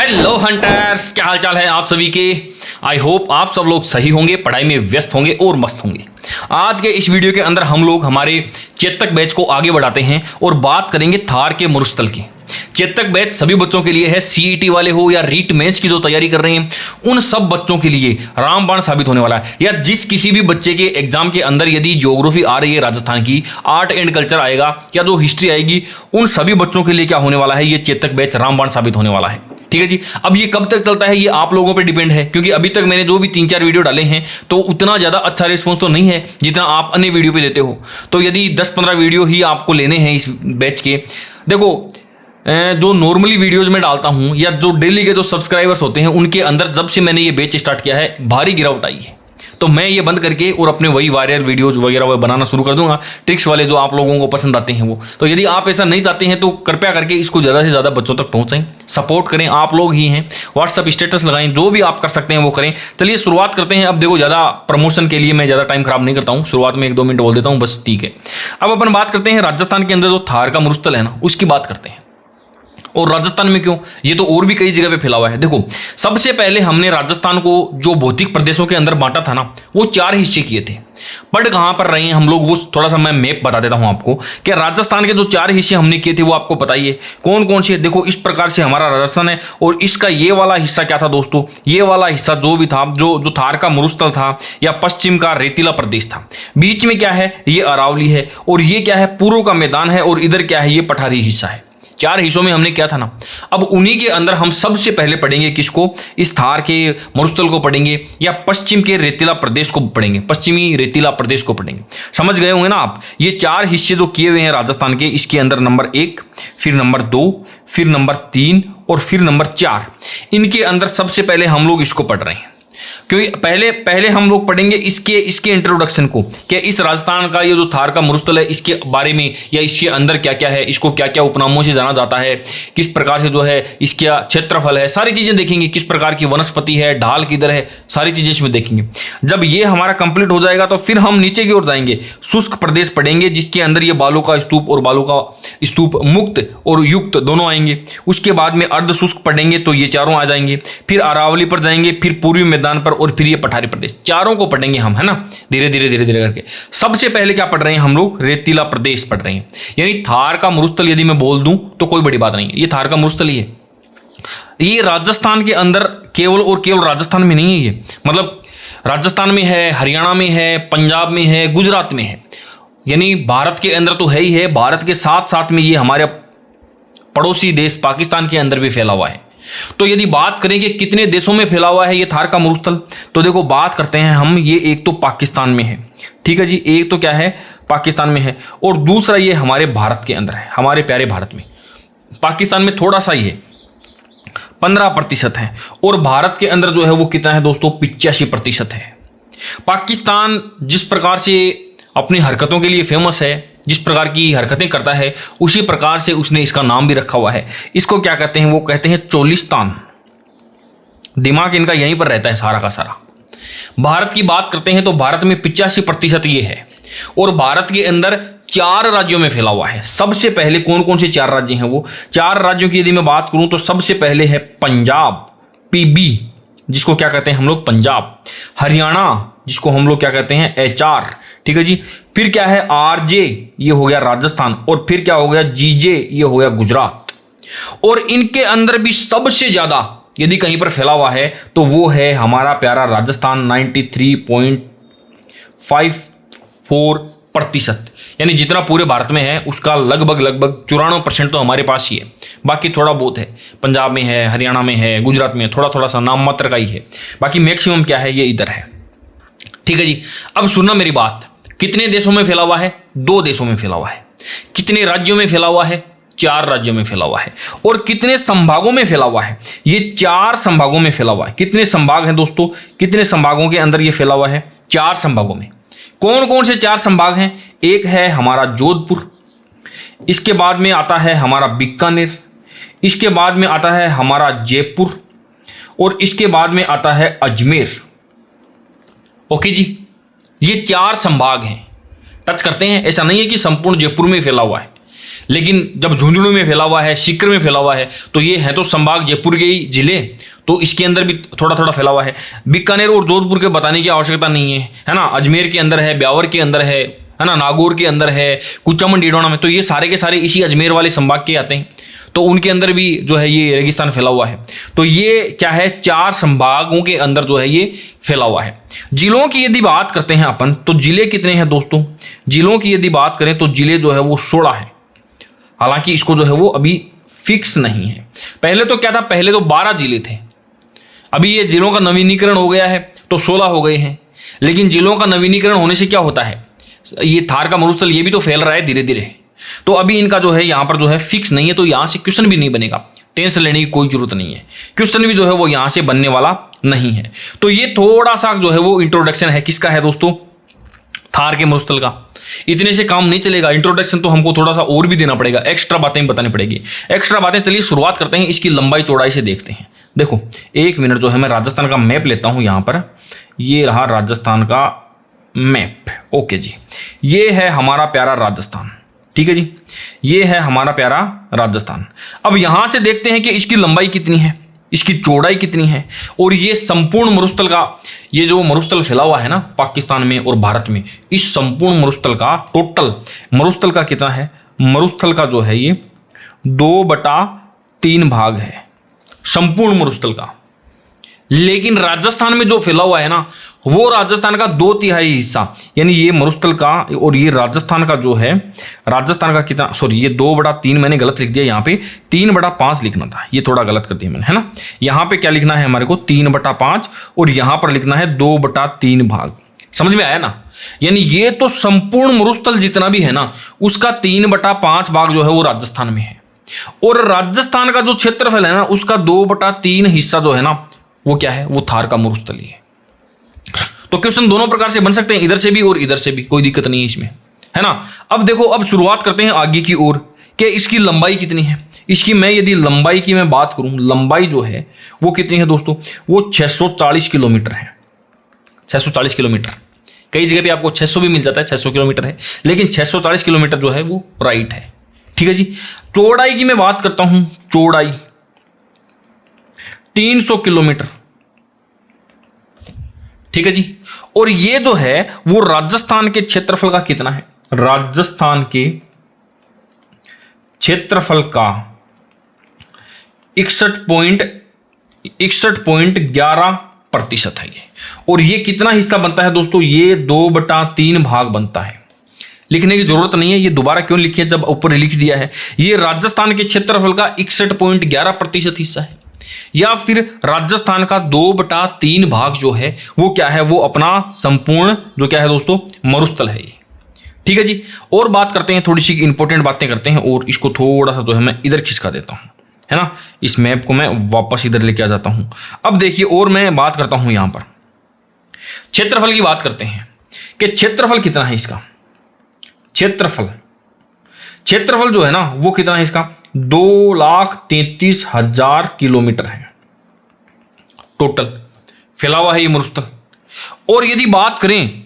Hello hunters, क्या हाल चाल है आप सभी के। आई होप आप सब लोग सही होंगे, पढ़ाई में व्यस्त होंगे और मस्त होंगे। आज के इस वीडियो के अंदर हम लोग हमारे चेतक बैच को आगे बढ़ाते हैं और बात करेंगे थार के मरुस्थल की। चेतक बैच सभी बच्चों के लिए है, सीईटी वाले हो या रीट मेंस की जो तैयारी कर रहे हैं उन सब बच्चों के लिए रामबाण साबित होने वाला है। या जिस किसी भी बच्चे के एग्जाम के अंदर यदि ज्योग्राफी आ रही है राजस्थान की, आर्ट एंड कल्चर आएगा या जो हिस्ट्री आएगी, उन सभी बच्चों के लिए क्या होने वाला है, ये चेतक बैच रामबाण साबित होने वाला है। ठीक है जी। अब ये कब तक चलता है ये आप लोगों पे डिपेंड है, क्योंकि अभी तक मैंने जो भी 3-4 वीडियो डाले हैं तो उतना ज़्यादा अच्छा रिस्पॉन्स तो नहीं है जितना आप अन्य वीडियो पे देते हो। तो यदि 10-15 वीडियो ही आपको लेने हैं इस बैच के, देखो जो नॉर्मली वीडियोज में डालता हूं या जो डेली के जो सब्सक्राइबर्स होते हैं उनके अंदर जब से मैंने ये बैच स्टार्ट किया है भारी गिरावट आई है। तो मैं ये बंद करके और अपने वही वायरल वीडियोज वगैरह वो बनाना शुरू कर दूंगा, ट्रिक्स वाले जो आप लोगों को पसंद आते हैं वो। तो यदि आप ऐसा नहीं चाहते हैं तो कृपया करके इसको ज़्यादा से ज़्यादा बच्चों तक पहुंचाएं, सपोर्ट करें। आप लोग ही हैं, व्हाट्सअप स्टेटस लगाएं, जो भी आप कर सकते हैं वो करें। चलिए शुरुआत करते हैं। अब देखो, ज़्यादा प्रमोशन के लिए मैं ज़्यादा टाइम खराब नहीं करता हूँ, शुरुआत में 1-2 मिनट बोल देता हूँ बस, ठीक है। अब अपन बात करते हैं राजस्थान के अंदर जो थार का मरुस्थल है ना, उसकी बात करते हैं। और राजस्थान में क्यों, ये तो और भी कई जगह पे फैला हुआ है। देखो, सबसे पहले हमने राजस्थान को जो भौतिक प्रदेशों के अंदर बांटा था ना, वो 4 हिस्से किए थे। पढ़ कहाँ पर रहे हैं हम लोग, वो थोड़ा सा मैं मैप बता देता हूं आपको कि राजस्थान के जो 4 हिस्से हमने किए थे वो आपको बताइए कौन कौन से। देखो, इस प्रकार से हमारा राजस्थान है और इसका ये वाला हिस्सा क्या था दोस्तों, ये वाला हिस्सा जो भी था, जो थार का मरुस्थल था या पश्चिम का रेतीला प्रदेश था। बीच में क्या है, ये अरावली है, और ये क्या है, पूर्व का मैदान है, और इधर क्या है, ये पठारी हिस्सा है। 4 हिस्सों में हमने क्या था ना। अब उन्हीं के अंदर हम सबसे पहले पढ़ेंगे किसको, इस थार के मरुस्थल को पढ़ेंगे या पश्चिम के रेतीला प्रदेश को पढ़ेंगे, पश्चिमी रेतीला प्रदेश को पढ़ेंगे। समझ गए होंगे ना आप। ये 4 हिस्से जो किए हुए हैं राजस्थान के, इसके अंदर नंबर 1, फिर नंबर 2, फिर नंबर 3 और फिर नंबर 4, इनके अंदर सबसे पहले हम लोग इसको पढ़ रहे हैं। क्योंकि पहले हम लोग पढ़ेंगे इसके इंट्रोडक्शन को, कि इस राजस्थान का ये जो थार का मरुस्थल है इसके बारे में, या इसके अंदर क्या क्या है, इसको क्या क्या उपनामों से जाना जाता है, किस प्रकार से जो है इसका क्षेत्रफल है, सारी चीजें देखेंगे। किस प्रकार की वनस्पति है, ढाल किधर है, सारी चीजें इसमें देखेंगे। जब ये हमारा कंप्लीट हो जाएगा तो फिर हम नीचे की ओर जाएंगे, शुष्क प्रदेश पढ़ेंगे, जिसके अंदर ये बालू का स्तूप और बालू का स्तूप मुक्त और युक्त दोनों आएंगे। उसके बाद में अर्ध शुष्क पढ़ेंगे, तो ये चारों आ जाएंगे। फिर अरावली पर जाएंगे, फिर पूर्वी मैदान पर, और फिर ये पठारी प्रदेश। चारों को पढ़ेंगे हम, है ना, धीरे धीरे करके। सबसे पहले क्या पढ़ रहे हैं हम लोग, रेतीला प्रदेश पढ़ रहे हैं। यानी थार का मरुस्थल यदि मैं बोल दूं तो कोई बड़ी बात नहीं है, ये थार का मरुस्थल ही है। ये राजस्थान के अंदर केवल और केवल राजस्थान में नहीं है, ये मतलब राजस्थान में है, हरियाणा में है, पंजाब में है, गुजरात में है। यानी भारत के अंदर तो है ही है, भारत के साथ साथ में ये हमारे पड़ोसी देश पाकिस्तान के अंदर भी फैला हुआ है। तो यदि बात करें कि कितने देशों में फैला हुआ है ये थार का मरुस्थल, तो देखो बात करते हैं हम, ये एक तो पाकिस्तान में है, ठीक है जी, एक तो क्या है, पाकिस्तान में है, और दूसरा ये हमारे भारत के अंदर है, हमारे प्यारे भारत में। पाकिस्तान में थोड़ा सा ही है, 15% है, और भारत के अंदर जो है वो कितना है दोस्तों, 85% है। पाकिस्तान जिस प्रकार से अपनी हरकतों के लिए फेमस है, जिस प्रकार की हरकतें करता है, उसी प्रकार से उसने इसका नाम भी रखा हुआ है। इसको क्या कहते हैं, वो कहते हैं चोलिस्तान। दिमाग इनका यहीं पर रहता है सारा का सारा। भारत की बात करते हैं तो भारत में 85% ये है, और भारत के अंदर 4 राज्यों में फैला हुआ है। सबसे पहले कौन कौन से 4 राज्य हैं, वो 4 राज्यों की यदि मैं बात करूं तो सबसे पहले है पंजाब, PB, जिसको क्या कहते हैं हम लोग पंजाब, हरियाणा, जिसको हम लोग क्या कहते हैं HR, ठीक है जी। फिर क्या है RJ, ये हो गया राजस्थान, और फिर क्या हो गया GJ, ये हो गया गुजरात। और इनके अंदर भी सबसे ज्यादा यदि कहीं पर फैला हुआ है तो वो है हमारा प्यारा राजस्थान, 93.54%। यानी जितना पूरे भारत में है उसका लगभग 94% तो हमारे पास ही है। बाकी थोड़ा बहुत है, पंजाब में है, हरियाणा में है, गुजरात में थोड़ा सा नाम मात्र का ही है। बाकी मैक्सिमम क्या है, ये इधर है, ठीक है जी। अब सुनना मेरी बात, कितने देशों में फैला हुआ है, 2 देशों में फैला हुआ है। कितने राज्यों में फैला हुआ है, 4 राज्यों में फैला हुआ है। और कितने संभागों में फैला हुआ है, ये 4 संभागों में फैला हुआ है। कितने संभाग हैं दोस्तों, कितने संभागों के अंदर ये फैला हुआ है, 4 संभागों में। कौन कौन से 4 संभाग हैं, एक है हमारा जोधपुर, इसके बाद में आता है हमारा बीकानेर, इसके बाद में आता है हमारा जयपुर, और इसके बाद में आता है अजमेर। ओके जी, ये 4 संभाग हैं। टच करते हैं, ऐसा नहीं है कि संपूर्ण जयपुर में फैला हुआ है। लेकिन जब झुंझुनू में फैला हुआ है, सीकर में फैला हुआ है, तो ये है तो संभाग जयपुर के ही जिले, तो इसके अंदर भी थोड़ा थोड़ा फैला हुआ है। बीकानेर और जोधपुर के बताने की आवश्यकता नहीं है ना। अजमेर के अंदर है, ब्यावर के अंदर है ना, नागौर के अंदर है, कुचामन डीडौना में, तो ये सारे के सारे इसी अजमेर वाले संभाग के आते हैं। तो उनके अंदर भी जो है ये रेगिस्तान फैला हुआ है। तो ये क्या है, 4 संभागों के अंदर जो है ये फैला हुआ है। जिलों की यदि बात करते हैं अपन, तो जिले कितने हैं दोस्तों? जिलों की यदि बात करें तो जिले जो है वो 16 है। हालांकि इसको जो है वो अभी फिक्स नहीं है। पहले तो क्या था, पहले तो 12 जिले थे। अभी ये जिलों का नवीनीकरण हो गया है तो 16 हो गए हैं। लेकिन जिलों का नवीनीकरण होने से क्या होता है, ये थार का मरुस्थल ये भी तो फैल रहा है धीरे धीरे। तो अभी इनका जो है यहाँ पर जो है फिक्स नहीं है, तो यहाँ से क्वेश्चन भी नहीं बनेगा। टेंशन लेने की कोई जरूरत नहीं है, क्वेश्चन भी जो है वो यहाँ से बनने वाला नहीं है। तो ये थोड़ा सा जो है वो इंट्रोडक्शन है, किसका है दोस्तों, थार के मरुस्थल का। इतने से काम नहीं चलेगा, इंट्रोडक्शन तो हमको थोड़ा सा और भी देना पड़ेगा, एक्स्ट्रा बातें बतानी पड़ेगी, एक्स्ट्रा बातें। चलिए शुरुआत करते हैं, इसकी लंबाई चौड़ाई से देखते हैं। देखो 1 मिनट जो है मैं राजस्थान का मैप लेता हूं यहाँ पर। ये रहा राजस्थान का मैप। ओके जी, ये है हमारा प्यारा राजस्थान। ठीक है जी, ये है हमारा प्यारा राजस्थान। अब यहां से देखते हैं कि इसकी लंबाई कितनी है, इसकी चौड़ाई कितनी है, और ये संपूर्ण मरुस्थल का, ये जो मरुस्थल फैला हुआ है ना पाकिस्तान में और भारत में, इस संपूर्ण मरुस्थल का टोटल मरुस्थल का कितना है? मरुस्थल का जो है ये 2/3 भाग है संपूर्ण मरुस्थल का। लेकिन राजस्थान में जो फैला हुआ है ना, वो राजस्थान का 2/3 हिस्सा, यानी ये मरुस्थल का और ये राजस्थान का जो है, राजस्थान का कितना, सॉरी ये 2/3 मैंने गलत लिख दिया, यहाँ पे 3/5 लिखना था, ये थोड़ा गलत कर दिया मैंने, है ना। यहाँ पे क्या लिखना है हमारे को, 3/5, और यहाँ पर लिखना है 2/3 भाग। समझ में आया ना? यानी ये तो संपूर्ण मरुस्थल जितना भी है ना, उसका 3/5 भाग जो है वो राजस्थान में है, और राजस्थान का जो क्षेत्रफल है ना, उसका 2/3 हिस्सा जो है ना, वो क्या है, वो थार का मरुस्थल ही है। तो क्वेश्चन दोनों प्रकार से बन सकते हैं, इधर से भी और इधर से भी, कोई दिक्कत नहीं है इसमें, है ना। अब देखो, अब शुरुआत करते हैं आगे की ओर कि इसकी लंबाई कितनी है। इसकी मैं यदि लंबाई की मैं बात करूं, लंबाई जो है वो कितनी है दोस्तों, वो 640 किलोमीटर है। 640 किलोमीटर, कई जगह पे आपको 600 भी मिल जाता है, 600 किलोमीटर है, लेकिन 640 किलोमीटर जो है वो राइट है। ठीक है जी। चौड़ाई की मैं बात करता हूं, चौड़ाई 300 किलोमीटर। ठीक है जी। और ये जो है वो राजस्थान के क्षेत्रफल का कितना है, राजस्थान के क्षेत्रफल का 61.11% है ये। और ये कितना हिस्सा बनता है दोस्तों, ये 2/3 भाग बनता है। लिखने की जरूरत नहीं है, ये दोबारा क्यों लिखी है जब ऊपर लिख दिया है। ये राजस्थान के क्षेत्रफल का 61.11% हिस्सा है, या फिर राजस्थान का 2/3 भाग जो है वो क्या है, वो अपना संपूर्ण जो क्या है दोस्तों, मरुस्थल है ये। ठीक है जी। और बात करते हैं, थोड़ी सी इंपॉर्टेंट बातें करते हैं, और इसको थोड़ा सा जो है मैं इधर खिसका देता हूं, है ना। इस मैप को मैं वापस इधर लेके आ जाता हूं। अब देखिए, और मैं बात करता हूं यहां पर क्षेत्रफल की बात करते हैं कि क्षेत्रफल कितना है इसका। क्षेत्रफल जो है ना वो कितना है इसका, 2,33,000 किलोमीटर है टोटल फैला हुआ है ये मरुस्थल। और यदि बात करें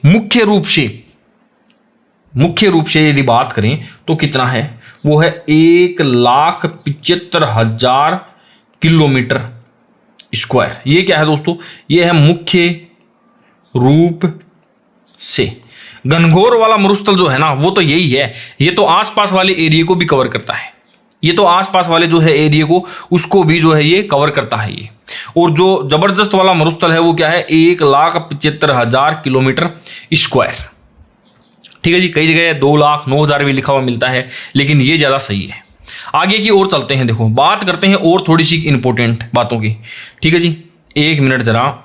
मुख्य रूप से यदि बात करें तो कितना है, वो है 1,75,000 किलोमीटर स्क्वायर। ये क्या है दोस्तों, ये है मुख्य रूप से। घनघोर वाला मरुस्थल जो है ना वो तो यही है, ये तो आसपास वाले एरिया को भी कवर करता है, ये तो आसपास वाले जो है एरिया को, उसको भी जो है ये कवर करता है ये। और जो जबरदस्त वाला मरुस्थल है वो क्या है, 1,75,000 किलोमीटर स्क्वायर। ठीक है जी। कई जगह 2,09,000 भी लिखा हुआ मिलता है, लेकिन ये ज्यादा सही है। आगे की ओर चलते हैं, देखो बात करते हैं और थोड़ी सी इंपॉर्टेंट बातों की। ठीक है जी, 1 मिनट जरा,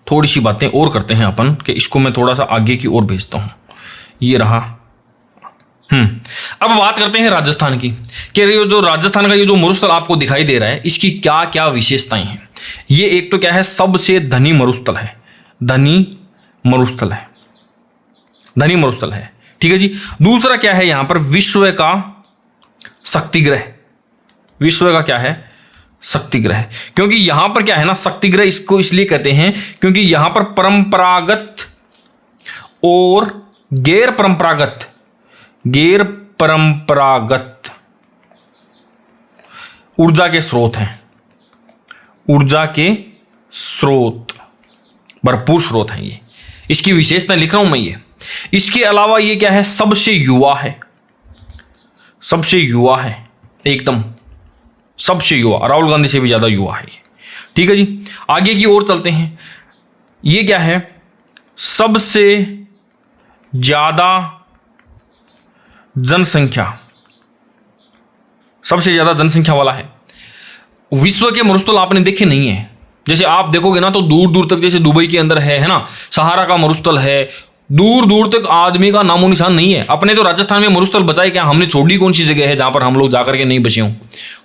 थोड़ी सी बातें और करते हैं अपन कि इसको मैं थोड़ा सा आगे की ओर भेजता हूं। ये रहा। अब बात करते हैं राजस्थान की कि ये जो राजस्थान का ये जो मरुस्थल आपको दिखाई दे रहा है, इसकी क्या क्या विशेषताएं हैं। ये एक तो क्या है, सबसे धनी मरुस्थल है, धनी मरुस्थल है। ठीक है जी। दूसरा क्या है, यहां पर विश्व का शक्तिग्रह, विश्व का क्या है, शक्तिग्रह। क्योंकि यहां पर क्या है ना, शक्तिग्रह इसको इसलिए कहते हैं क्योंकि यहां पर परंपरागत और गैर परंपरागत गैर परंपरागत ऊर्जा के स्रोत हैं, ऊर्जा के स्रोत, भरपूर स्रोत हैं ये। इसकी विशेषता लिख रहा हूं मैं ये। इसके अलावा ये क्या है, सबसे युवा है, सबसे युवा है, एकदम सबसे युवा, राहुल गांधी से भी ज्यादा युवा है ये। ठीक है जी, आगे की ओर चलते हैं। ये क्या है, सबसे ज्यादा जनसंख्या, सबसे ज्यादा जनसंख्या वाला है। विश्व के मरुस्थल आपने देखे नहीं है, जैसे आप देखोगे ना तो दूर दूर तक, जैसे दुबई के अंदर है ना, सहारा का मरुस्थल है, दूर दूर तक आदमी का नामो निशान नहीं है। अपने तो राजस्थान में मरुस्थल बचाए क्या, हमने छोड़ी कौन सी जगह है जहां पर हम लोग जाकर के नहीं बचे हों।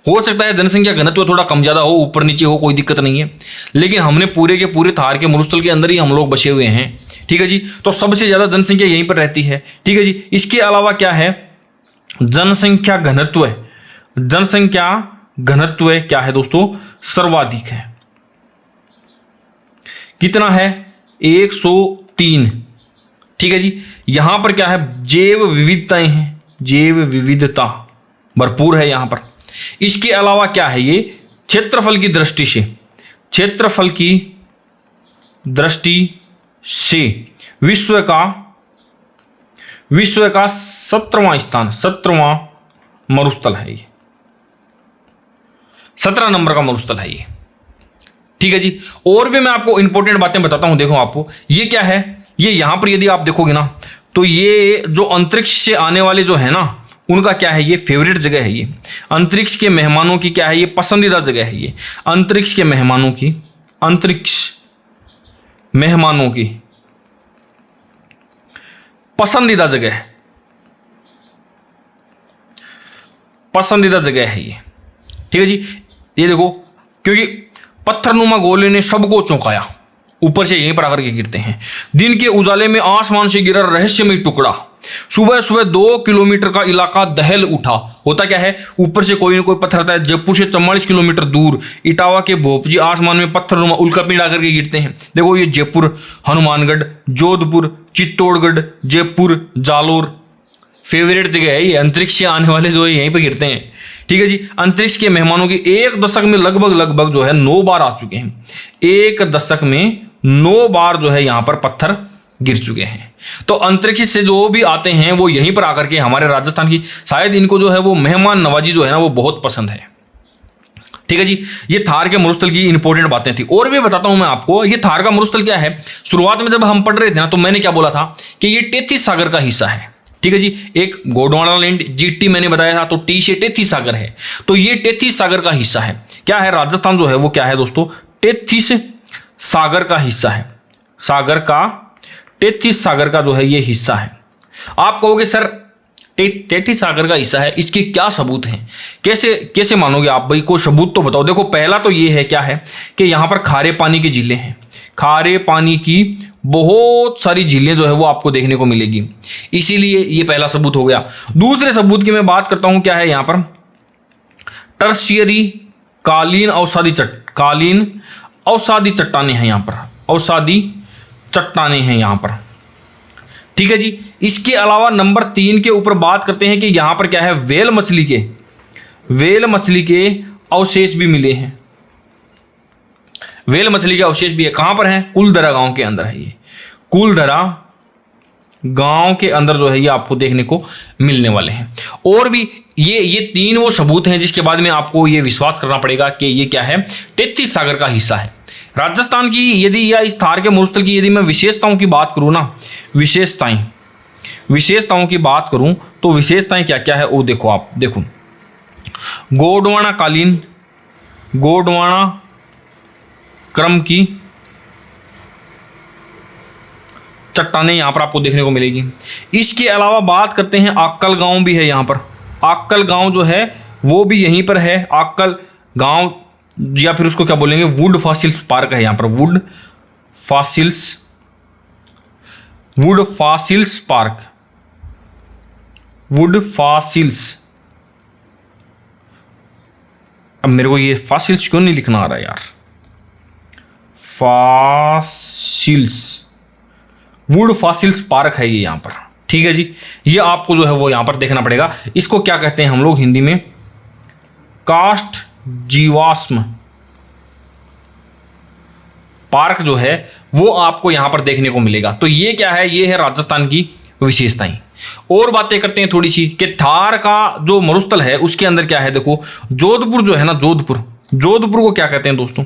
हो सकता है जनसंख्या घनत्व थोड़ा कम ज्यादा हो, ऊपर नीचे हो, कोई दिक्कत नहीं है, लेकिन हमने पूरे के पूरे थार के मरुस्थल के अंदर ही हम लोग बचे हुए हैं। ठीक है जी, तो सबसे ज्यादा जनसंख्या यहीं पर रहती है। ठीक है जी, इसके अलावा क्या है, जनसंख्या घनत्व, जनसंख्या घनत्व क्या है दोस्तों, सर्वाधिक है। कितना है, 103। ठीक है जी, यहां पर क्या है, जैव विविधताएं हैं, जैव विविधता भरपूर है यहां पर। इसके अलावा क्या है, ये क्षेत्रफल की दृष्टि से, क्षेत्रफल की दृष्टि से विश्व का 17वां स्थान, 17वां मरुस्थल है ये, 17 नंबर का मरुस्थल है ये। ठीक है जी, और भी मैं आपको इंपॉर्टेंट बातें बताता हूं। देखो आपको ये क्या है, ये यहां पर यदि आप देखोगे ना तो ये जो अंतरिक्ष से आने वाले जो है ना, उनका क्या है, ये फेवरेट जगह है। ये अंतरिक्ष के मेहमानों की क्या है, ये पसंदीदा जगह है। ये अंतरिक्ष के मेहमानों की, अंतरिक्ष मेहमानों की पसंदीदा जगह है, पसंदीदा जगह है ये। ठीक है जी, ये देखो, क्योंकि पत्थरनुमा गोले ने सबको चौंकाया, ऊपर से यहीं पर आकर के गिरते हैं। दिन के उजाले में आसमान से गिरा रहस्यमय टुकड़ा, सुबह सुबह 2 किलोमीटर का इलाका दहल उठा। होता क्या है, ऊपर से कोई ना कोई पत्थर आता है। जयपुर से 44 किलोमीटर दूर इटावा के भोपजी आसमान में पत्थरनुमा उल्कापिंड आकर के गिरते हैं। देखो ये जयपुर, हनुमानगढ़, जोधपुर, चित्तौड़गढ़, जयपुर, जालोर फेवरेट जगह है ये। अंतरिक्ष से आने वाले जो है यहीं पर गिरते हैं। ठीक है जी, अंतरिक्ष के मेहमानों की एक दशक में लगभग जो है 9 बार आ चुके हैं। एक दशक में 9 बार जो है यहां पर पत्थर गिर चुके हैं। तो अंतरिक्ष से जो भी आते हैं वो यहीं पर आकर के हमारे राजस्थान की, शायद इनको जो है वो मेहमान नवाजी जो है ना वो बहुत पसंद है। ठीक है जी, ये थार के मरुस्थल की इंपॉर्टेंट बातें थी। और भी बताता हूं मैं आपको, ये थार का मरुस्थल क्या है। शुरुआत में जब हम पढ़ रहे थे ना तो मैंने क्या बोला था कि ये 33 सागर का हिस्सा है। ठीक है जी, एक गोंडवाना लैंड जीटी मैंने बताया था, तो टी से 33 सागर है, तो ये 33 सागर का हिस्सा है। क्या है, राजस्थान जो है वो क्या है दोस्तों, 33 सागर का हिस्सा है। सागर का 33 सागर का जो है ये हिस्सा है। आप कहोगे सर 33 सागर का हिस्सा है, इसके क्या सबूत हैं, कैसे मानोगे आप भाई, कोई सबूत तो बताओ। देखो पहला तो ये है, क्या है कि यहां पर खारे पानी की झीलें हैं, खारे पानी की बहुत सारी झीलें जो है वो आपको देखने को मिलेगी, इसीलिए ये पहला सबूत हो गया। दूसरे सबूत की मैं बात करता हूं, क्या है यहां पर, टर्शियरी कालीन औषधि चट्टानें हैं यहां पर, औषधि चट्टानें हैं यहां पर। ठीक है जी, इसके अलावा नंबर 3 के ऊपर बात करते हैं कि यहां पर क्या है, वेल मछली के अवशेष भी मिले हैं। वेल मछली के अवशेष भी है, कहां पर है, कुलधरा गांव के अंदर है। ये कुलधरा गांव के अंदर जो है ये आपको देखने को मिलने वाले हैं। और भी ये 3 वो सबूत हैं जिसके बाद में आपको ये विश्वास करना पड़ेगा कि ये क्या है, 33 सागर का हिस्सा है। राजस्थान की यदि या इस थार के मरुस्थल की यदि मैं विशेषताओं की बात करूं ना, विशेषताओं की बात करूं तो विशेषताएं क्या क्या है वो देखो, आप देखो गोंडवाना क्रम की चट्टानें यहां पर आपको देखने को मिलेगी। इसके अलावा बात करते हैं, आक्कल गांव भी है यहां पर। आक्कल गांव जो है वो भी यहीं पर है। आक्कल गांव या फिर उसको क्या बोलेंगे, वुड फॉसिल्स पार्क है यहां पर, would fossils park, would fossils. अब मेरे को ये फॉसिल्स क्यों नहीं लिखना आ रहा है यार, फॉसिल्स, वुड फॉसिल्स पार्क है ये यहां पर। ठीक है जी, ये आपको जो है वो यहां पर देखना पड़ेगा। इसको क्या कहते हैं हम लोग हिंदी में, काष्ठ जीवाश्म पार्क जो है वो आपको यहां पर देखने को मिलेगा। तो ये क्या है, ये है राजस्थान की विशेषताएं। और बातें करते हैं थोड़ी सी कि थार का जो मरुस्थल है उसके अंदर क्या है। देखो जोधपुर जो है ना, जोधपुर को क्या कहते हैं दोस्तों,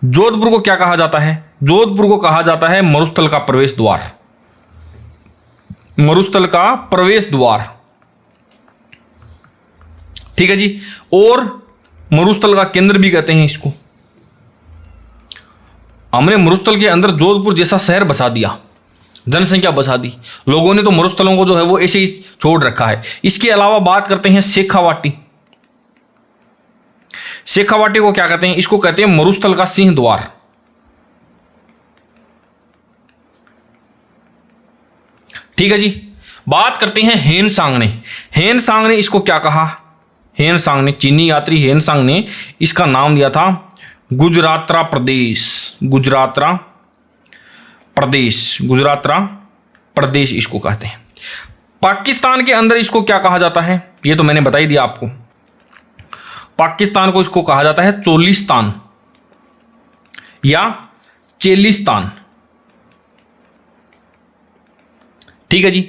जोधपुर को क्या कहा जाता है, जोधपुर को कहा जाता है मरुस्थल का प्रवेश द्वार, मरुस्थल का प्रवेश द्वार। ठीक है जी, और मरुस्थल का केंद्र भी कहते हैं इसको। हमने मरुस्थल के अंदर जोधपुर जैसा शहर बसा दिया, जनसंख्या बसा दी, लोगों ने तो मरुस्थलों को जो है वो ऐसे ही छोड़ रखा है। इसके अलावा बात करते हैं शेखावाटी। शेखावाटी को क्या कहते हैं, इसको कहते हैं मरुस्थल का सिंह द्वार। ठीक है जी, बात करते हैं हेनसांग ने। हेनसांग ने इसको क्या कहा, हेनसांग ने, चीनी यात्री हेनसांग ने इसका नाम दिया था गुजरातरा प्रदेश, गुजरातरा प्रदेश, गुजरातरा प्रदेश इसको कहते हैं। पाकिस्तान के अंदर इसको क्या कहा जाता है, ये तो मैंने बता ही दिया आपको। पाकिस्तान को इसको कहा जाता है चोलिस्तान या चेलिस्तान। ठीक है जी,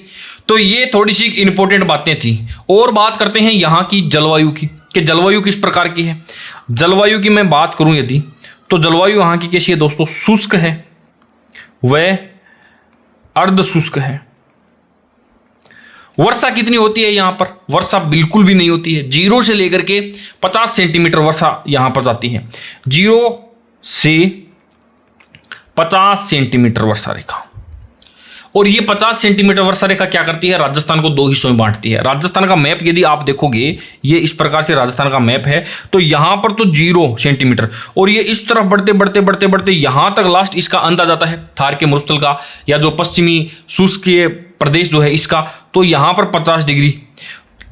तो ये थोड़ी सी इंपॉर्टेंट बातें थी। और बात करते हैं यहां की जलवायु की, कि जलवायु किस प्रकार की है। जलवायु की मैं बात करूं यदि, तो जलवायु यहां की कैसी है दोस्तों, शुष्क है, वह अर्ध शुष्क है। वर्षा कितनी होती है यहां पर, वर्षा बिल्कुल भी नहीं होती है। 0 से लेकर के 50 सेंटीमीटर वर्षा यहां पर जाती है, 0 से 50 सेंटीमीटर वर्षा रेखा। और ये 50 सेंटीमीटर वर्षा रेखा क्या करती है, राजस्थान को 2 हिस्सों में बांटती है। राजस्थान का मैप यदि आप देखोगे, ये इस प्रकार से राजस्थान का मैप है, तो यहां पर तो 0 सेंटीमीटर, और ये इस तरफ बढ़ते बढ़ते बढ़ते बढ़ते यहां तक लास्ट इसका अंत आ जाता है, थार के मरुस्थल का या जो पश्चिमी शुष्क प्रदेश जो है इसका, तो यहां पर 50 डिग्री।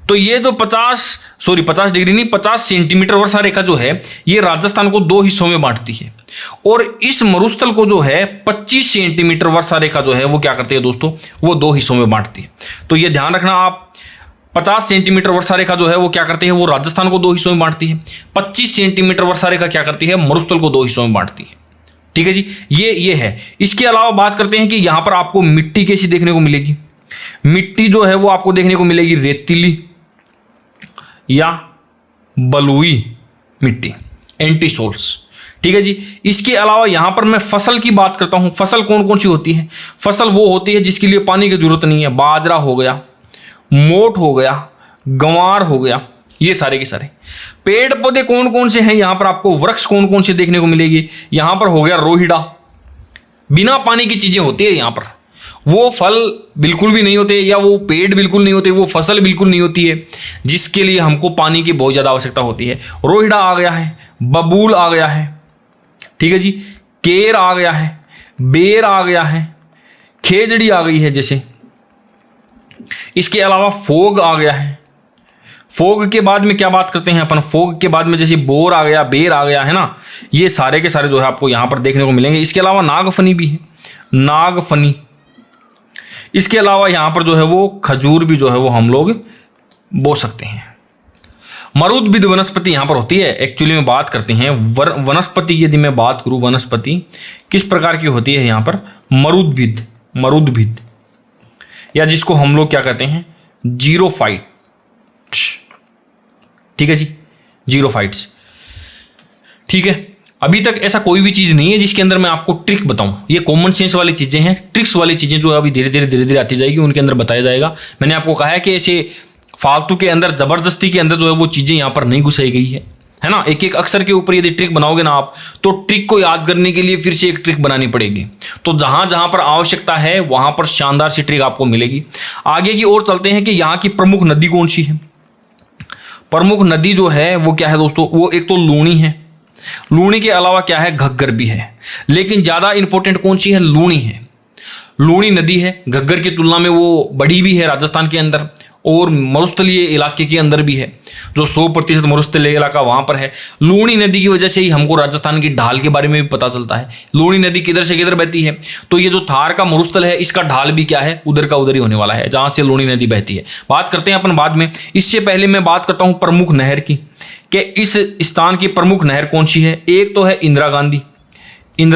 तो ये जो 50 डिग्री नहीं, 50 सेंटीमीटर वर्षा रेखा जो है ये राजस्थान को 2 हिस्सों में बांटती है। और इस मरुस्थल को जो है 25 सेंटीमीटर वर्षा रेखा जो है वो क्या करती है दोस्तों, वो 2 हिस्सों में बांटती है। तो ये ध्यान रखना आप, 50 सेंटीमीटर वर्षा रेखा जो है वो क्या करती है, वो राजस्थान को 2 हिस्सों में बांटती है। 25 सेंटीमीटर वर्षा रेखा क्या करती है, मरुस्थल को 2 हिस्सों में बांटती है। ठीक है जी, ये है। इसके अलावा बात करते हैं कि यहां पर आपको मिट्टी कैसी देखने को मिलेगी। मिट्टी जो है वो आपको देखने को मिलेगी रेतीली या बलुई मिट्टी, एंटीसोल्स। ठीक है जी, इसके अलावा यहां पर मैं फसल की बात करता हूं। फसल कौन कौन सी होती है, फसल वो होती है जिसके लिए पानी की जरूरत नहीं है। बाजरा हो गया, मोट हो गया, गंवार हो गया, ये सारे के सारे। पेड़ पौधे कौन कौन से हैं यहां पर, आपको वृक्ष कौन कौन से देखने को मिलेगी। यहां पर हो गया रोहिड़ा, बिना पानी की चीजें होती है यहां पर। वो फल बिल्कुल भी नहीं होते, या वो पेड़ बिल्कुल नहीं होते, वो फसल बिल्कुल नहीं होती है, जिसके लिए हमको पानी की बहुत ज्यादा आवश्यकता होती है। रोहिड़ा आ गया है, बबूल आ गया है, ठीक है जी, केर आ गया है, बेर आ गया है, खेजड़ी आ गई है जैसे। इसके अलावा फोग आ गया है। फोग के बाद में क्या बात करते हैं अपन, फोग के बाद में जैसे बोर आ गया, बेर आ गया है ना, ये सारे के सारे जो है आपको यहां पर देखने को मिलेंगे। इसके अलावा नागफनी भी है, नागफनी। इसके अलावा यहां पर जो है वो खजूर भी जो है वो हम लोग बो सकते हैं। मरुद्भिद वनस्पति यहां पर होती है। एक्चुअली में बात करते हैं वनस्पति, यदि मैं बात करूं वनस्पति किस प्रकार की होती है यहां पर, मरुद्भिद, मरुद्भिद, या जिसको हम लोग क्या कहते हैं, जीरोफाइट। ठीक है जी, जीरोफाइट्स। ठीक है, अभी तक ऐसा कोई भी चीज नहीं है जिसके अंदर मैं आपको ट्रिक बताऊं। ये कॉमन सेंस वाली चीजें हैं, ट्रिक्स वाली चीजें जो अभी धीरे धीरे आती जाएगी, उनके अंदर बताया जाएगा। मैंने आपको कहा है कि ऐसे फालतू के अंदर, जबरदस्ती के अंदर जो है वो चीजें यहां पर नहीं घुसाई गई है ना। एक एक अक्षर के ऊपर यदि ट्रिक बनाओगे ना आप, तो ट्रिक को याद करने के लिए फिर से एक ट्रिक बनानी पड़ेगी। तो जहां जहां पर आवश्यकता है वहां पर शानदार सी ट्रिक आपको मिलेगी। आगे की ओर चलते हैं कि यहाँ की प्रमुख नदी कौन सी है। प्रमुख नदी जो है वो क्या है दोस्तों, वो एक तो लूणी है, लूणी के अलावा क्या है, घग्गर भी है, लेकिन ज्यादा इंपॉर्टेंट कौन सी है, लूणी है। लूणी नदी है, घग्गर की तुलना में वो बड़ी भी है राजस्थान के अंदर, और मरुस्थलीय इलाके के अंदर भी है, जो 100% मरुस्थलीय इलाका वहां पर है। लूणी नदी की वजह से ही हमको राजस्थान की ढाल के बारे में भी पता चलता है। लूणी नदी किधर से किधर बहती है, तो ये जो थार का मरुस्थल है इसका ढाल भी क्या है, उधर का उधर ही होने वाला है जहां से लूणी नदी बहती है। बात करते हैं अपन बाद में। इससे पहले मैं बात करता हूं प्रमुख नहर की, कि इस स्थान की प्रमुख नहर कौन सी है। एक तो है इंदिरा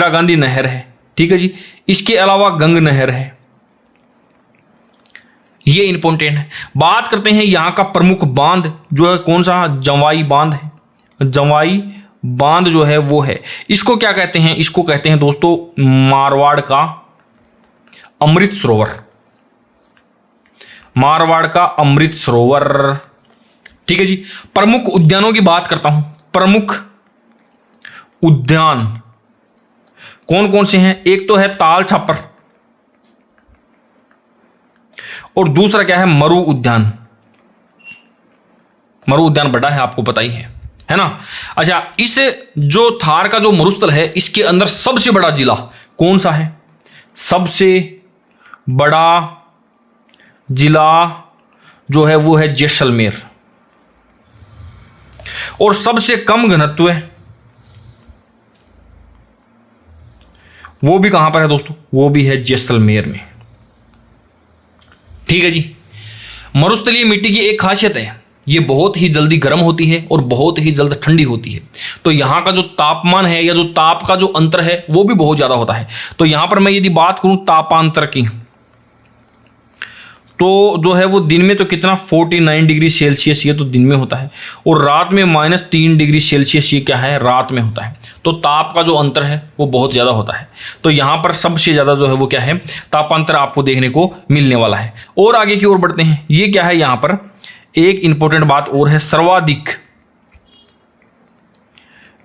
गांधी नहर है, ठीक है जी। इसके अलावा गंग नहर है, ये इंपॉर्टेंट है। बात करते हैं यहां का प्रमुख बांध जो है कौन सा, जवाई बांध है। जवाई बांध जो है वो है, इसको क्या कहते हैं, इसको कहते हैं दोस्तों मारवाड़ का अमृत सरोवर। मारवाड़ का अमृत सरोवर, ठीक है जी। प्रमुख उद्यानों की बात करता हूं। प्रमुख उद्यान कौन कौन से हैं, एक तो है ताल छापर और दूसरा क्या है, मरु उद्यान। मरु उद्यान बड़ा है, आपको पता ही है ना। अच्छा, इस जो थार का जो मरुस्थल है इसके अंदर सबसे बड़ा जिला कौन सा है, सबसे बड़ा जिला जो है वो है जैसलमेर, और सबसे कम घनत्व है वो भी कहां पर है दोस्तों, वो भी है जैसलमेर में, ठीक है जी। मरुस्थलीय मिट्टी की एक खासियत है, ये बहुत ही जल्दी गर्म होती है और बहुत ही जल्द ठंडी होती है। तो यहाँ का जो तापमान है या जो ताप का जो अंतर है वो भी बहुत ज़्यादा होता है। तो यहाँ पर मैं यदि बात करूँ तापांतर की, तो जो है वो दिन में तो कितना 49 डिग्री सेल्सियस ये तो दिन में होता है, और रात में -3 डिग्री सेल्सियस ये क्या है, रात में होता है। तो ताप का जो अंतर है वो बहुत ज़्यादा होता है। तो यहाँ पर सबसे ज़्यादा जो है वो क्या है, तापांतर आपको देखने को मिलने वाला है। और आगे की ओर बढ़ते हैं, ये क्या है, यहाँ पर एक इंपॉर्टेंट बात और है, सर्वाधिक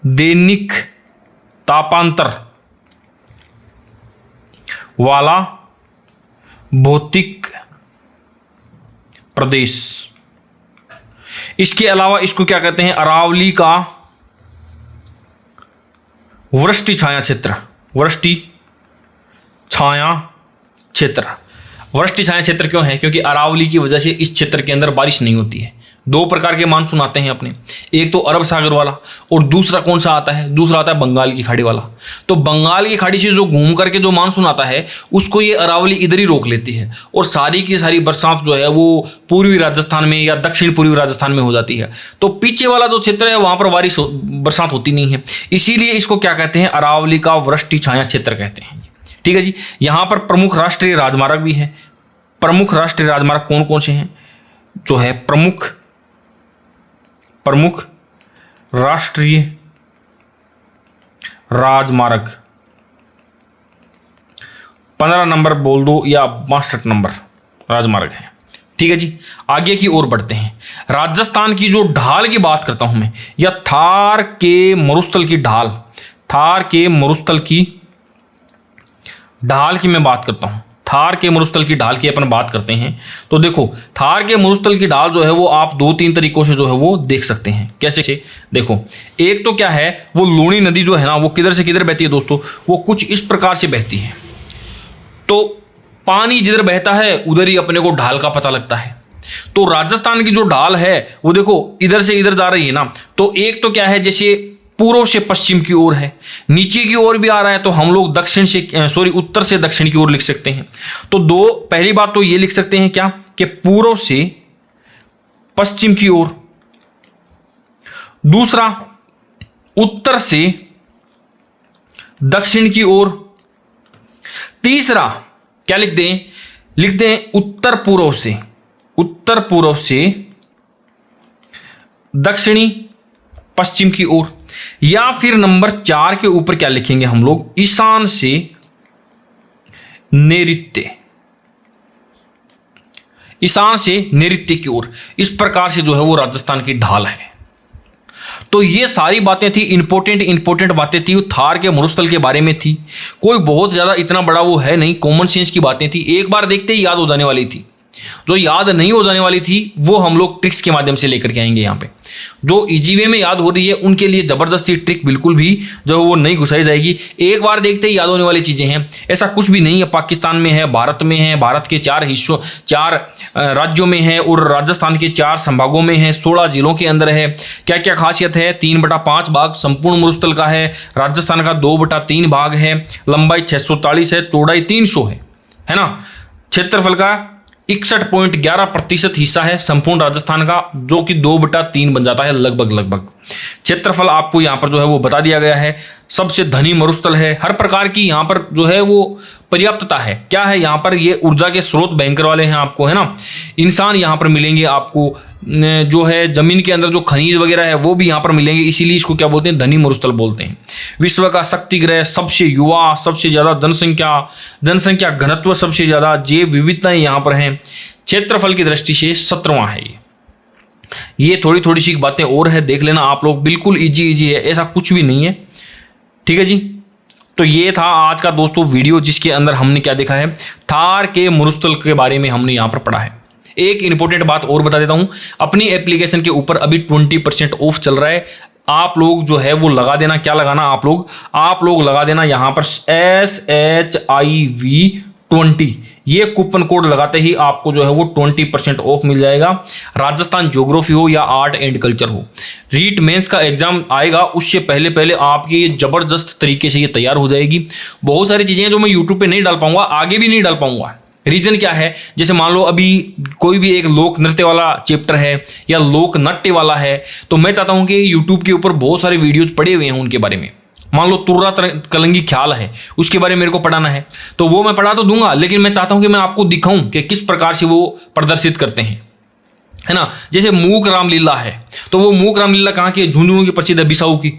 दैनिक तापांतर वाला भौतिक प्रदेश। इसके अलावा इसको क्या कहते हैं, अरावली का वृष्टि छाया क्षेत्र। वृष्टि छाया क्षेत्र, वृष्टि छाया क्षेत्र क्यों है, क्योंकि अरावली की वजह से इस क्षेत्र के अंदर बारिश नहीं होती है। दो प्रकार के मानसून आते हैं अपने, एक तो अरब सागर वाला और दूसरा कौन सा आता है, दूसरा आता है बंगाल की खाड़ी वाला। तो बंगाल की खाड़ी से जो घूम करके जो मानसून आता है उसको ये अरावली इधर ही रोक लेती है, और सारी की सारी बरसात जो है वो पूर्वी राजस्थान में या दक्षिण पूर्वी राजस्थान में हो जाती है। तो पीछे वाला जो क्षेत्र है वहां पर बरसात होती नहीं है, इसीलिए इसको क्या कहते हैं, अरावली का वृष्टि छाया क्षेत्र कहते हैं, ठीक है जी। यहाँ पर प्रमुख राष्ट्रीय राजमार्ग भी है। प्रमुख राष्ट्रीय राजमार्ग कौन कौन से हैं, जो है प्रमुख राष्ट्रीय राजमार्ग 15 नंबर बोल दो या 62 नंबर राजमार्ग है, ठीक है जी। आगे की ओर बढ़ते हैं। राजस्थान की जो ढाल की बात करता हूं मैं, या थार के मरुस्थल की ढाल, थार के मरुस्थल की ढाल की मैं बात करता हूं। थार के मरुस्थल की ढाल की अपन बात करते हैं तो देखो, थार के मरुस्थल की ढाल जो है वो आप 2-3 तरीकों से जो है वो देख सकते हैं। कैसे, देखो, एक तो क्या है, वो लूणी नदी जो है ना वो किधर से किधर बहती है दोस्तों, वो कुछ इस प्रकार से बहती है। तो पानी जिधर बहता है उधर ही अपने को ढाल का पता लगता है। तो राजस्थान की जो ढाल है वो देखो इधर से इधर जा रही है ना, तो एक तो क्या है, जैसे पूर्व से पश्चिम की ओर है, नीचे की ओर भी आ रहा है तो हम लोग उत्तर से दक्षिण की ओर लिख सकते हैं। तो पहली बात तो ये लिख सकते हैं क्या, कि पूर्व से पश्चिम की ओर। दूसरा, उत्तर से दक्षिण की ओर। तीसरा क्या लिख दें, उत्तर पूर्व से दक्षिणी पश्चिम की ओर। या फिर नंबर 4 के ऊपर क्या लिखेंगे हम लोग, ईशान से नैऋत्य, ईशान से नैऋत्य की ओर। इस प्रकार से जो है वो राजस्थान की ढाल है। तो ये सारी बातें थी, इंपॉर्टेंट बातें थी, थार के मरुस्थल के बारे में थी। कोई बहुत ज्यादा इतना बड़ा वो है नहीं, कॉमन सेंस की बातें थी, एक बार देखते ही याद हो जाने वाली थी। जो याद नहीं हो जाने वाली थी वो हम लोग ट्रिक्स के माध्यम से लेकर के आएंगे यहाँ पे। जो इजी वे में याद हो रही है उनके लिए जबरदस्ती ट्रिक बिल्कुल भी जो वो नहीं घुसाई जाएगी, एक बार देखते ही याद होने वाली चीजें हैं। ऐसा कुछ भी नहीं है। पाकिस्तान में है, भारत में है, भारत के 4 हिस्सों 4 राज्यों में है और राजस्थान के 4 संभागों में है, 16 जिलों के अंदर है। क्या क्या खासियत है? 3/5 भाग संपूर्ण मरुस्थल का है, राजस्थान का 2/3 भाग है, लंबाई 643 है, चौड़ाई 300 है ना। क्षेत्रफल का 61.11% हिस्सा है संपूर्ण राजस्थान का, जो कि 2/3 बन जाता है लगभग। क्षेत्रफल आपको यहाँ पर जो है वो बता दिया गया है। सबसे धनी मरुस्थल है, हर प्रकार की यहाँ पर जो है वो पर्याप्तता है। क्या है यहाँ पर? ये ऊर्जा के स्रोत भयंकर वाले हैं आपको, है ना। इंसान यहाँ पर मिलेंगे आपको, जो है जमीन के अंदर जो खनिज वगैरह है वो भी यहाँ पर मिलेंगे, इसीलिए इसको क्या बोलते हैं? धनी मरुस्थल बोलते हैं। विश्व का शक्ति ग्रह, सबसे युवा, सबसे ज्यादा जनसंख्या घनत्व सबसे ज्यादा, जैव विविधताएं यहाँ पर हैं। क्षेत्रफल की दृष्टि से 17वां है ये थोड़ी थोड़ी सी बातें और है, देख लेना आप लोग। बिल्कुल इजी है, ऐसा कुछ भी नहीं है। ठीक है जी। तो ये था आज का दोस्तों वीडियो, जिसके अंदर हमने क्या देखा है? थार के मरुस्थल के बारे में हमने यहाँ पर पढ़ा है। एक इंपॉर्टेंट बात और बता देता हूं, अपनी एप्लीकेशन के ऊपर अभी 20% ऑफ चल रहा है। आप लोग जो है वो लगा देना। क्या लगाना? आप लोग लगा देना यहाँ पर SHIV20, ये कूपन कोड लगाते ही आपको जो है वो 20% ऑफ मिल जाएगा। राजस्थान ज्योग्राफी हो या आर्ट एंड कल्चर हो, रीट मेंस का एग्जाम आएगा उससे पहले आपकी ये जबरदस्त तरीके से ये तैयार हो जाएगी। बहुत सारी चीजें हैं जो मैं यूट्यूब पे नहीं डाल पाऊंगा, आगे भी नहीं डाल पाऊंगा। रीजन क्या है? जैसे मान लो अभी कोई भी एक लोक नृत्य वाला चैप्टर है या लोक नाट्य वाला है, तो मैं चाहता हूं कि यूट्यूब के ऊपर बहुत सारे वीडियोज पड़े हुए हैं उनके बारे में। मान लो तुर्रा कलंगी ख्याल है, उसके बारे में मेरे को पढ़ाना है, तो वो मैं पढ़ा तो दूंगा, लेकिन मैं चाहता हूं कि मैं आपको दिखाऊं कि किस प्रकार से वो प्रदर्शित करते हैं, है ना। जैसे मूक रामलीला है, तो वो मूक रामलीला कहाँ की? झुंझुनू की प्रसिद्ध है, बिसाऊ की।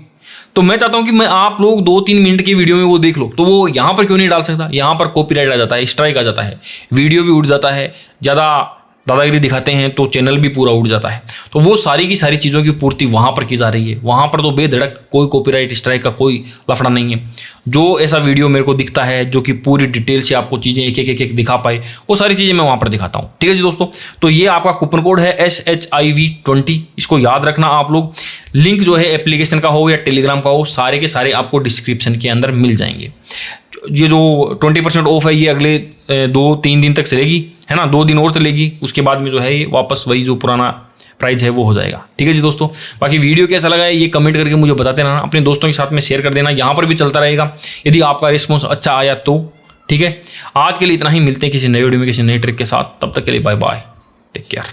तो मैं चाहता हूं कि मैं आप लोग 2-3 मिनट की वीडियो में वो देख लो, तो वो यहां पर क्यों नहीं डाल सकता? यहां पर कॉपीराइट आ जाता है, स्ट्राइक आ जाता है, वीडियो भी उड़ जाता है, ज़्यादा दादागिरी दिखाते हैं तो चैनल भी पूरा उड़ जाता है। तो वो सारी की सारी चीज़ों की पूर्ति वहां पर की जा रही है। वहां पर तो बेधड़क कोई कॉपीराइट स्ट्राइक का कोई लफड़ा नहीं है। जो ऐसा वीडियो मेरे को दिखता है जो कि पूरी डिटेल से आपको चीज़ें एक दिखा पाए, वो सारी चीज़ें मैं वहां पर दिखाता हूँ। ठीक है जी दोस्तों, तो ये आपका कूपन कोड है SHIV20, इसको याद रखना आप लोग। लिंक जो है एप्लीकेशन का हो या टेलीग्राम का हो, सारे के सारे आपको डिस्क्रिप्शन के अंदर मिल जाएंगे। ये जो 20% ऑफ है ये अगले 2-3 दिन तक चलेगी, है ना। 2 दिन और चलेगी, उसके बाद में जो है ये वापस वही जो पुराना प्राइस है वो हो जाएगा। ठीक है जी दोस्तों, बाकी वीडियो कैसा लगा है ये कमेंट करके मुझे बताते रहना, अपने दोस्तों के साथ में शेयर कर देना। यहाँ पर भी चलता रहेगा यदि आपका रिस्पॉन्स अच्छा आया तो। ठीक है, आज के लिए इतना ही, मिलते हैं किसी नए वीडियो में किसी नए ट्रिक के साथ। तब तक के लिए बाय बाय, टेक केयर।